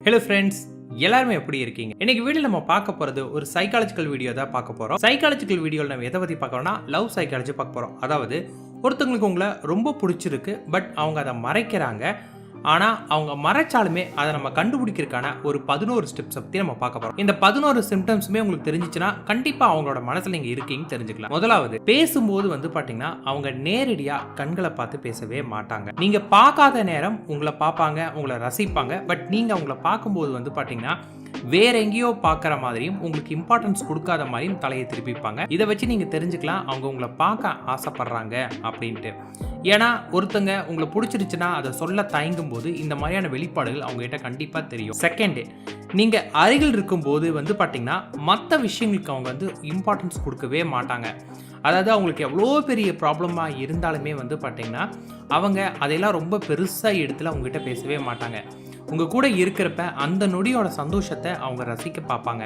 Hello friends, எல்லாருமே எப்படி இருக்கீங்க? இன்னைக்கு வீடியோ நம்ம பார்க்க போறது ஒரு சைக்காலஜிக்கல் வீடியோ தான் பார்க்க போறோம். சைக்காலஜிக்கல் வீடியோவில் நம்ம எதை பத்தி பார்க்கறோம்னா லவ் சைக்காலஜி பார்க்க போறோம். அதாவது ஒருத்தங்களுக்கு உங்களை ரொம்ப பிடிச்சிருக்கு, பட் அவங்க அதை மறைக்கிறாங்க. ஆனால் அவங்க மறைச்சாலுமே அதை நம்ம கண்டுபிடிக்கிறதுக்கான ஒரு 11 ஸ்டெப்ஸ் பற்றி நம்ம பார்க்க போகிறோம். இந்த 11 சிம்டம்ஸுமே உங்களுக்கு தெரிஞ்சிச்சுன்னா கண்டிப்பாக அவங்களோட மனசில் நீங்கள் இருக்கீங்கன்னு தெரிஞ்சுக்கலாம். முதலாவது, பேசும்போது பார்த்தீங்கன்னா அவங்க நேரடியாக கண்களை பார்த்து பேசவே மாட்டாங்க. நீங்கள் பார்க்காத நேரம் உங்களை பார்ப்பாங்க, உங்களை ரசிப்பாங்க. பட் நீங்கள் அவங்கள பார்க்கும்போது பார்த்தீங்கன்னா வேற எங்கேயோ பார்க்குற மாதிரியும் உங்களுக்கு இம்பார்ட்டன்ஸ் கொடுக்காத மாதிரியும் தலையை திருப்பிப்பாங்க. இதை வச்சு நீங்கள் தெரிஞ்சுக்கலாம் அவங்க உங்களை பார்க்க ஆசைப்படுறாங்க அப்படின்ட்டு. ஏன்னா ஒருத்தங்க உங்களை பிடிச்சிருச்சுன்னா அதை சொல்ல தயங்கும் போது இந்த மாதிரியான வெளிப்பாடுகள் அவங்ககிட்ட கண்டிப்பாக தெரியும். செகண்டு, நீங்கள் அருகில் இருக்கும்போது பார்த்தீங்கன்னா மற்ற விஷயங்களுக்கு அவங்க இம்பார்ட்டன்ஸ் கொடுக்கவே மாட்டாங்க. அதாவது அவங்களுக்கு எவ்வளோ பெரிய ப்ராப்ளமாக இருந்தாலுமே பார்த்தீங்கன்னா அவங்க அதையெல்லாம் ரொம்ப பெருசாக எடுத்துல அவங்ககிட்ட பேசவே மாட்டாங்க. உங்கள் கூட இருக்கிறப்ப அந்த நொடியோட சந்தோஷத்தை அவங்க ரசிக்க பார்ப்பாங்க.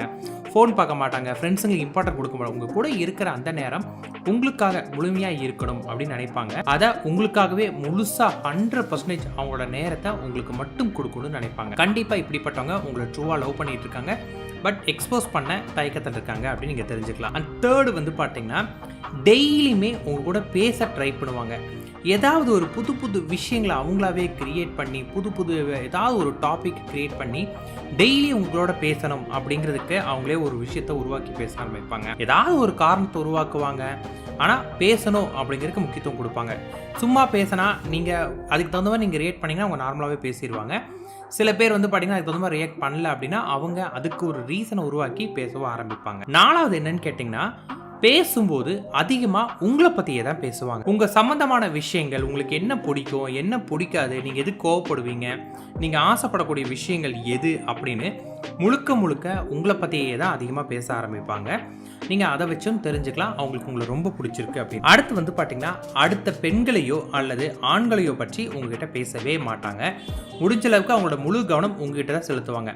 ஃபோன் பார்க்க மாட்டாங்க, ஃப்ரெண்ட்ஸுங்களுக்கு இம்பார்ட்டன்ட் கொடுக்க மாட்டாங்க. உங்கள் கூட இருக்கிற அந்த நேரம் உங்களுக்காக முழுமையாக இருக்கணும் அப்படின்னு நினைப்பாங்க. அதை உங்களுக்காகவே முழுசாக 100% அவங்களோட நேரத்தை உங்களுக்கு மட்டும் கொடுக்கணும்னு நினைப்பாங்க. கண்டிப்பாக இப்படிப்பட்டவங்க உங்களை ட்ரூவாக லவ் பண்ணிட்டு இருக்காங்க, பட் எக்ஸ்போஸ் பண்ண தயக்கத்தில் இருக்காங்க அப்படின்னு நீங்கள் தெரிஞ்சுக்கலாம். அண்ட் தேர்டு பார்த்தீங்கன்னா டெய்லியுமே உங்கள் கூட பேச ட்ரை பண்ணுவாங்க. ஏதாவது ஒரு புது புது விஷயங்களை அவங்களாவே கிரியேட் பண்ணி புது ஏதாவது ஒரு டாபிக் கிரியேட் பண்ணி டெய்லி உங்களோட பேசணும் அப்படிங்கிறதுக்கு அவங்களே ஒரு விஷயத்தை உருவாக்கி பேச ஆரம்பிப்பாங்க. ஏதாவது ஒரு காரணத்தை உருவாக்குவாங்க, ஆனால் பேசணும் அப்படிங்கிறதுக்கு முக்கியத்துவம் கொடுப்பாங்க. சும்மா பேசினா நீங்கள் அதுக்கு தகுந்த மாதிரி நீங்கள் ரியாக்ட் பண்ணிங்கன்னா அவங்க நார்மலாகவே பேசிடுவாங்க. சில பேர் பார்த்தீங்கன்னா அதுக்கு தகுந்த மாதிரி ரியாக்ட் பண்ணல அப்படின்னா அவங்க அதுக்கு ஒரு ரீசனை உருவாக்கி பேசவும் ஆரம்பிப்பாங்க. நாலாவது என்னன்னு கேட்டிங்கன்னா, பேசும்போது அதிகமாக உங்களை பற்றியே தான் பேசுவாங்க. உங்கள் சம்மந்தமான விஷயங்கள், உங்களுக்கு என்ன பிடிக்கும் என்ன பிடிக்காது, நீங்கள் எது கோவப்படுவீங்க, நீங்கள் ஆசைப்படக்கூடிய விஷயங்கள் எது அப்படின்னு முழுக்க உங்களை பற்றியே தான் அதிகமாக பேச ஆரம்பிப்பாங்க. நீங்கள் அதை வச்சும் தெரிஞ்சுக்கலாம் அவங்களுக்கு உங்களை ரொம்ப பிடிச்சிருக்கு அப்படின்னு. அடுத்து பார்த்தீங்கன்னா அடுத்த பெண்களையோ அல்லது ஆண்களையோ பற்றி உங்ககிட்ட பேசவே மாட்டாங்க. முடிஞ்ச அளவுக்கு அவங்களோட முழு கவனம் உங்ககிட்ட தான் செலுத்துவாங்க.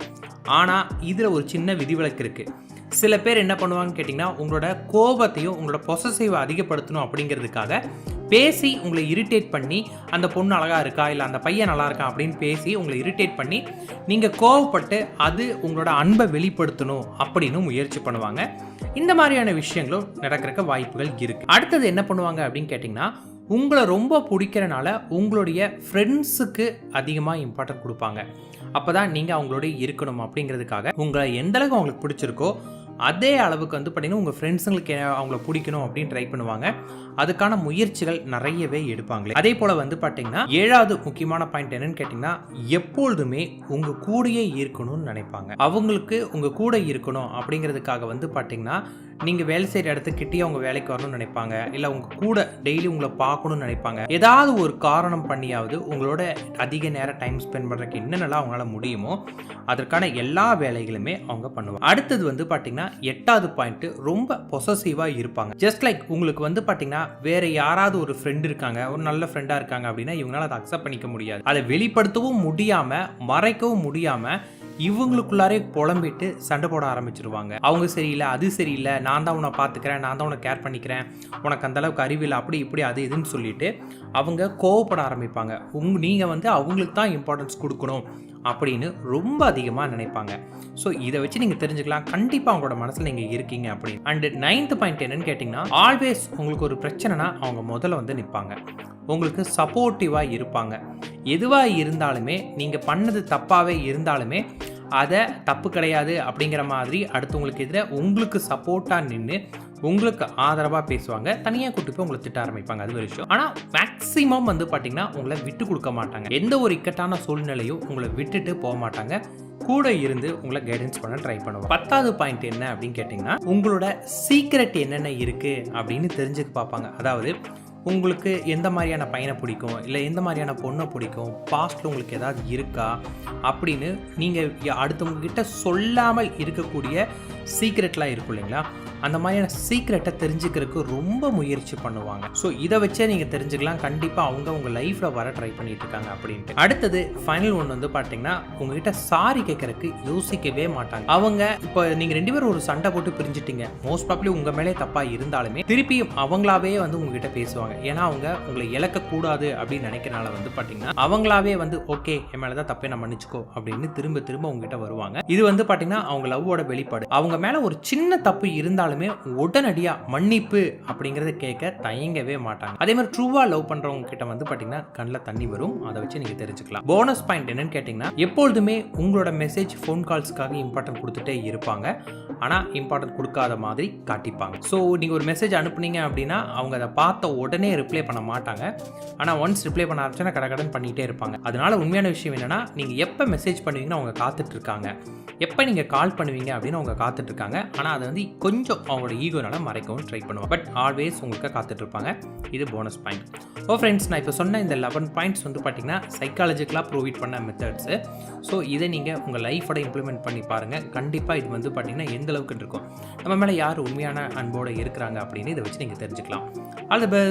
ஆனால் இதில் ஒரு சின்ன விதிவிலக்கு இருக்குது. சில பேர் என்ன பண்ணுவாங்கன்னு கேட்டிங்கன்னா, உங்களோட கோபத்தையும் உங்களோட பொசசிவை அதிகப்படுத்தணும் அப்படிங்கிறதுக்காக பேசி உங்களை இரிட்டேட் பண்ணி அந்த பொண்ணு அழகாக இருக்கா இல்லை அந்த பையன் நல்லா இருக்கா அப்படின்னு பேசி உங்களை இரிட்டேட் பண்ணி நீங்கள் கோவப்பட்டு அது உங்களோட அன்பை வெளிப்படுத்தணும் அப்படின்னு முயற்சி பண்ணுவாங்க. இந்த மாதிரியான விஷயங்களும் நடக்கிறக்க வாய்ப்புகள் இருக்குது. அடுத்தது என்ன பண்ணுவாங்க அப்படின்னு கேட்டிங்கன்னா, உங்களை ரொம்ப பிடிக்கிறனால உங்களுடைய ஃப்ரெண்ட்ஸுக்கு அதிகமாக இம்பார்ட்டன்ட் கொடுப்பாங்க. அப்போ தான் நீங்கள் அவங்களோட இருக்கணும் அப்படிங்கிறதுக்காக உங்களை எந்தளவுக்கு அவங்களுக்கு பிடிச்சிருக்கோ அதே அளவுக்கு பார்த்தீங்கன்னா உங்கள் ஃப்ரெண்ட்ஸுங்களுக்கு அவங்கள பிடிக்கணும் அப்படின்னு ட்ரை பண்ணுவாங்க. அதுக்கான முயற்சிகள் நிறையவே எடுப்பாங்களே. அதே போல் பார்த்தீங்கன்னா ஏழாவது முக்கியமான பாயிண்ட் என்னன்னு கேட்டிங்கன்னா, எப்பொழுதுமே உங்கள் கூடயே இருக்கணும்னு நினைப்பாங்க. அவங்களுக்கு உங்கள் கூட இருக்கணும் அப்படிங்கிறதுக்காக பார்த்தீங்கன்னா நீங்கள் வேலை செய்கிற இடத்துக்கிட்டே அவங்க வேலைக்கு வரணும்னு நினைப்பாங்க. இல்லை உங்கள் கூட டெய்லி உங்களை பார்க்கணும்னு நினைப்பாங்க. ஏதாவது ஒரு காரணம் பண்ணியாவது உங்களோட அதிக நேரம் டைம் ஸ்பெண்ட் பண்ணுறதுக்கு என்னென்னலாம் அவங்களால முடியுமோ அதற்கான எல்லா வேலைகளுமே அவங்க பண்ணுவாங்க. அடுத்தது பார்த்தீங்கன்னா எட்டாவது பாயிண்ட், ரொம்ப பொசசிவாக இருப்பாங்க. ஜஸ்ட் லைக் உங்களுக்கு பார்த்தீங்கன்னா வேற யாராவது ஒரு ஃப்ரெண்ட் இருக்காங்க, ஒரு நல்ல ஃப்ரெண்டாக இருக்காங்க அப்படின்னா இவங்களால அதை அக்செப்ட் பண்ணிக்க முடியாது. அதை வெளிப்படுத்தவும் முடியாமல் மறைக்கவும் முடியாமல் இவங்களுக்குள்ளாரே புலம்பிட்டு சண்டை போட ஆரம்பிச்சிருவாங்க. அவங்க சரியில்லை, அது சரியில்லை, நான் தான் உன்னை பார்த்துக்கிறேன், நான் தான் உன்னை கேர் பண்ணிக்கிறேன், உனக்கு அந்த அளவுக்கு அறிவில்லை, அப்படி இப்படி அது இதுன்னு சொல்லிட்டு அவங்க கோவப்பட ஆரம்பிப்பாங்க. நீங்கள் அவங்களுக்கு தான் இம்பார்ட்டன்ஸ் கொடுக்கணும் அப்படின்னு ரொம்ப அதிகமாக நினைப்பாங்க. ஸோ இதை வச்சு நீங்கள் தெரிஞ்சுக்கலாம் கண்டிப்பாக அவங்களோட மனசில் நீங்கள் இருக்கீங்க அப்படின்னு. அண்ட் 9th பாயிண்ட் என்னன்னு கேட்டிங்கன்னா, ஆல்வேஸ் உங்களுக்கு ஒரு பிரச்சனைனா அவங்க முதல்ல நிற்பாங்க, உங்களுக்கு சப்போர்ட்டிவாக இருப்பாங்க. எதுவாக இருந்தாலுமே நீங்கள் பண்ணது தப்பாகவே இருந்தாலுமே அதை தப்பு கிடையாது அப்படிங்கிற மாதிரி அடுத்தவங்களுக்கு எதிராக உங்களுக்கு சப்போர்ட்டாக நின்று உங்களுக்கு ஆதரவாக பேசுவாங்க. தனியாக கூட்டு போய் உங்களை திட்ட ஆரம்பிப்பாங்க, அது ஒரு விஷயம். ஆனால் மேக்ஸிமம் பார்த்தீங்கன்னா உங்களை விட்டு கொடுக்க மாட்டாங்க. எந்த ஒரு இக்கட்டான சூழ்நிலையும் உங்களை விட்டுட்டு போக மாட்டாங்க, கூட இருந்து உங்களை கைடன்ஸ் பண்ண ட்ரை பண்ணுவாங்க. 10வது பாயிண்ட் என்ன அப்படின்னு கேட்டிங்கன்னா, உங்களோட சீக்ரெட் என்னென்ன இருக்குது அப்படின்னு தெரிஞ்சுக்க பார்ப்பாங்க. அதாவது உங்களுக்கு எந்த மாதிரியான பையனை பிடிக்கும், இல்லை எந்த மாதிரியான பொண்ணை பிடிக்கும், பாஸ்ட்டில் உங்களுக்கு ஏதாவது இருக்கா அப்படின்னு நீங்கள் அடுத்தவங்க கிட்ட சொல்லாமல் இருக்கக்கூடிய சீக்ரெட்லாம் இருக்கும் இல்லைங்களா, அந்த மாதிரியான சீக்ரெட்டை தெரிஞ்சுக்கிறதுக்கு ரொம்ப முயற்சி பண்ணுவாங்க. ஸோ இதை வச்சே நீங்கள் தெரிஞ்சுக்கலாம் கண்டிப்பாக அவங்க உங்கள் லைஃப்பில் வர ட்ரை பண்ணிட்டு இருக்காங்க அப்படின்ட்டு. அடுத்தது ஃபைனல் ஒன்று வந்து பார்த்தீங்கன்னா உங்ககிட்ட சாரி கேட்கறதுக்கு யோசிக்கவே மாட்டாங்க. அவங்க இப்போ நீங்கள் 2 பேரும் ஒரு சண்டை போட்டு பிரிஞ்சுட்டீங்க, மோஸ்ட் ப்ராபப்லி உங்கள் மேலே தப்பாக இருந்தாலுமே திருப்பியும் அவங்களாவே வந்து உங்ககிட்ட பேசுவாங்க. ஏன்னா அவங்க உங்களை இழக்கக்கூடாது அப்படின்னு நினைக்கிறனால வந்து பார்த்தீங்கன்னா அவங்களாவே வந்து ஓகே என் மேலே தான் தப்பே நான் மன்னிச்சுக்கோ அப்படின்னு திரும்ப திரும்ப உங்ககிட்ட வருவாங்க. இது வந்து பார்த்தீங்கன்னா அவங்க லவ்வோட வெளிப்பாடு. அவங்க மேலே ஒரு சின்ன தப்பு இருந்தாலுமே உடனடியாக மன்னிப்பு அப்படிங்கிறத கேட்க தயங்கவே மாட்டாங்க. அதே மாதிரி ட்ரூவாக லவ் பண்ணுறவங்க கிட்ட வந்து பார்த்தீங்கன்னா கண்ணில் தண்ணி வரும். அதை வச்சு நீங்கள் தெரிஞ்சுக்கலாம். போனஸ் பாயிண்ட் என்னன்னு கேட்டிங்கன்னா எப்பொழுதுமே உங்களோட மெசேஜ் ஃபோன் கால்ஸ்க்காக இம்பார்ட்டன்ட் கொடுத்துட்டே இருப்பாங்க. ஆனால் இம்பார்ட்டன்ட் கொடுக்காத மாதிரி காட்டிப்பாங்க. ஸோ நீங்கள் ஒரு மெசேஜ் அனுப்புனீங்க அப்படின்னா அவங்க அதை பார்த்த உடனே ரிப்ளை பண்ண மாட்டாங்க. ஆனால் ஒன்ஸ் ரிப்ளை பண்ண ஆரம்பிச்சா கடன் பண்ணிகிட்டே இருப்பாங்க. அதனால உண்மையான விஷயம் என்னன்னா நீங்கள் எப்போ மெசேஜ் பண்ணுவீங்கன்னு அவங்க காத்துட்டு இருக்காங்க, எப்போ நீங்கள் கால் பண்ணுவீங்க அப்படின்னு அவங்க காத்துட்டு இருக்காங்க. ஆனால் அதை வந்து கொஞ்சம் அவங்களோட ஈகோனால மறைக்கவும் ட்ரை பண்ணுவாங்க. பட் ஆல்வேஸ் உங்களுக்கு காத்துட்டு இருப்பாங்க. இது போனஸ் பாயிண்ட். ஓ ஃப்ரெண்ட்ஸ், நான் இப்போ சொன்ன இந்த 11 பாயிண்ட்ஸ் வந்து பார்த்தீங்கன்னா சைக்காலஜிக்கலாக ப்ரூவ் பண்ண மெத்தட்ஸு. ஸோ இதை நீங்கள் உங்கள் லைஃபோட இம்ப்ளிமெண்ட் பண்ணி பாருங்கள். கண்டிப்பாக இது வந்து பார்த்தீங்கன்னா எந்த அளவுக்கு இருக்கும், நம்ம மேலே யார் உண்மையான அன்போடு இருக்கிறாங்க அப்படின்னு இதை வச்சு நீங்கள் தெரிஞ்சுக்கலாம். All the best.